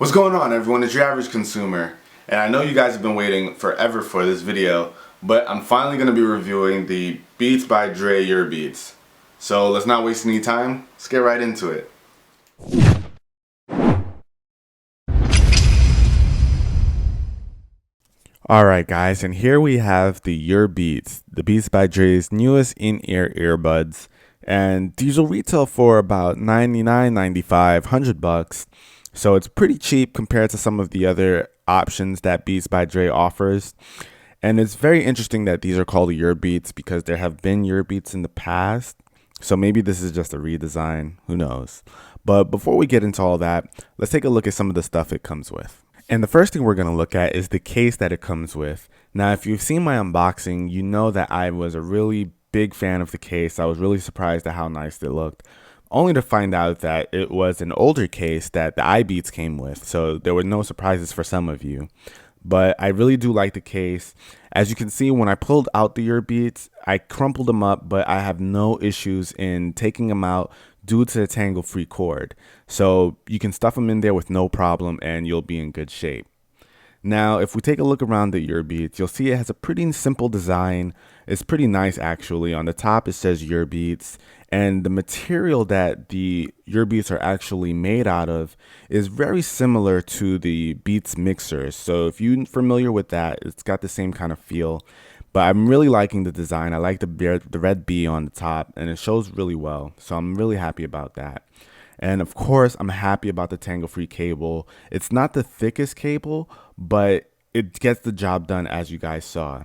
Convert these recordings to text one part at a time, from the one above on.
What's going on, everyone? It's your average consumer, and I know you guys have been waiting forever for this video, but I'm finally going to be reviewing the Beats by Dre urBeats. So let's not waste any time, let's get right into it. Alright guys, and here we have the urBeats, the Beats by Dre's newest in-ear earbuds, and these will retail for about $99, $95, $100. So it's pretty cheap compared to some of the other options that Beats by Dre offers. And it's very interesting that these are called urBeats because there have been urBeats in the past. So maybe this is just a redesign, who knows. But before we get into all that, let's take a look at some of the stuff it comes with. And the first thing we're going to look at is the case that it comes with. Now, if you've seen my unboxing, you know that I was a really big fan of the case. I was really surprised at how nice it looked, only to find out that it was an older case that the iBeats came with. So there were no surprises for some of you. But I really do like the case. As you can see, when I pulled out the urBeats, I crumpled them up, but I have no issues in taking them out due to the tangle-free cord. So you can stuff them in there with no problem and you'll be in good shape. Now, if we take a look around the urBeats, you'll see it has a pretty simple design. It's pretty nice, actually. On the top, it says urBeats, and the material that the urBeats are actually made out of is very similar to the Beats mixers. So if you're familiar with that, it's got the same kind of feel. But I'm really liking the design. I like the red B on the top, and it shows really well. So I'm really happy about that. And of course, I'm happy about the tangle-free cable. It's not the thickest cable, but it gets the job done, as you guys saw.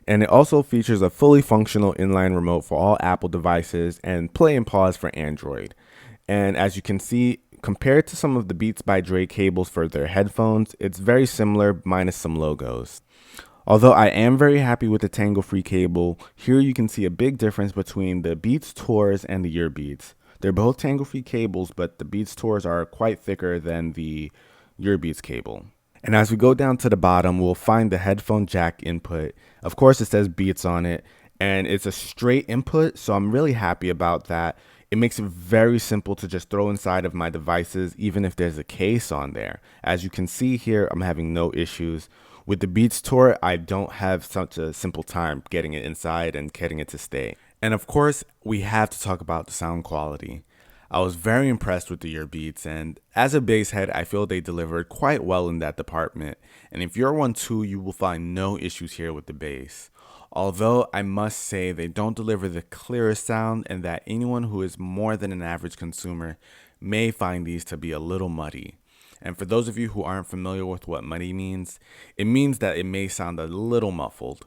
And it also features a fully functional inline remote for all Apple devices and play and pause for Android. And as you can see, compared to some of the Beats by Dre cables for their headphones, it's very similar minus some logos. Although I am very happy with the tangle-free cable, here you can see a big difference between the Beats Tours and the urBeats. They're both tangle-free cables, but the Beats Tours are quite thicker than the urBeats cable. And as we go down to the bottom, we'll find the headphone jack input. Of course, it says Beats on it, and it's a straight input, so I'm really happy about that. It makes it very simple to just throw inside of my devices, even if there's a case on there. As you can see here, I'm having no issues. With the Beats Tour, I don't have such a simple time getting it inside and getting it to stay. And of course, we have to talk about the sound quality. I was very impressed with the urBeats, and as a bass head, I feel they delivered quite well in that department. And if you're one too, you will find no issues here with the bass. Although I must say they don't deliver the clearest sound, and that anyone who is more than an average consumer may find these to be a little muddy. And for those of you who aren't familiar with what muddy means, it means that it may sound a little muffled.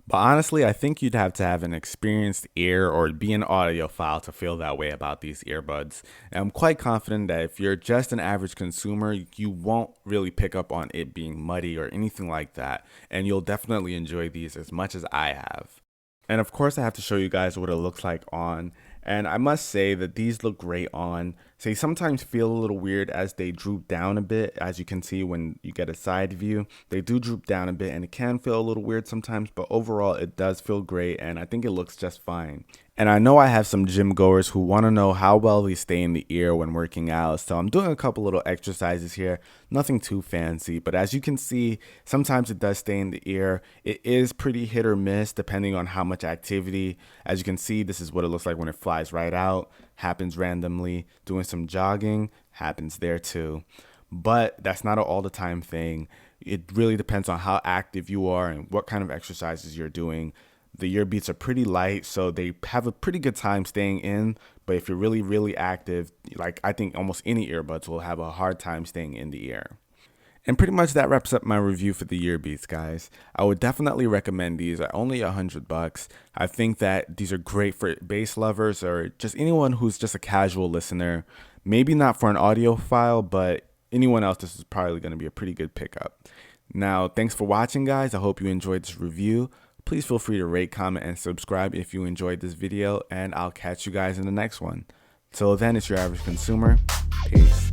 But honestly, I think you'd have to have an experienced ear or be an audiophile to feel that way about these earbuds. And I'm quite confident that if you're just an average consumer, you won't really pick up on it being muddy or anything like that. And you'll definitely enjoy these as much as I have. And of course, I have to show you guys what it looks like on. And I must say that these look great on. They sometimes feel a little weird as they droop down a bit. As you can see when you get a side view, they do droop down a bit and it can feel a little weird sometimes, but overall it does feel great and I think it looks just fine. And I know I have some gym goers who want to know how well they stay in the ear when working out, so I'm doing a couple little exercises here, nothing too fancy, but as you can see, sometimes it does stay in the ear. It is pretty hit or miss depending on how much activity. As you can see, this is what it looks like when it flies right out, happens randomly. Doing some jogging, happens there too. But that's not an all the time thing. It really depends on how active you are and what kind of exercises you're doing. The urBeats are pretty light, so they have a pretty good time staying in. But if you're really, really active, like I think almost any earbuds will have a hard time staying in the ear. And pretty much that wraps up my review for the urBeats, guys. I would definitely recommend these at only $100. I think that these are great for bass lovers or just anyone who's just a casual listener. Maybe not for an audiophile, but anyone else, this is probably going to be a pretty good pickup. Now, thanks for watching, guys. I hope you enjoyed this review. Please feel free to rate, comment, and subscribe if you enjoyed this video, and I'll catch you guys in the next one. Till then, it's your average consumer. Peace.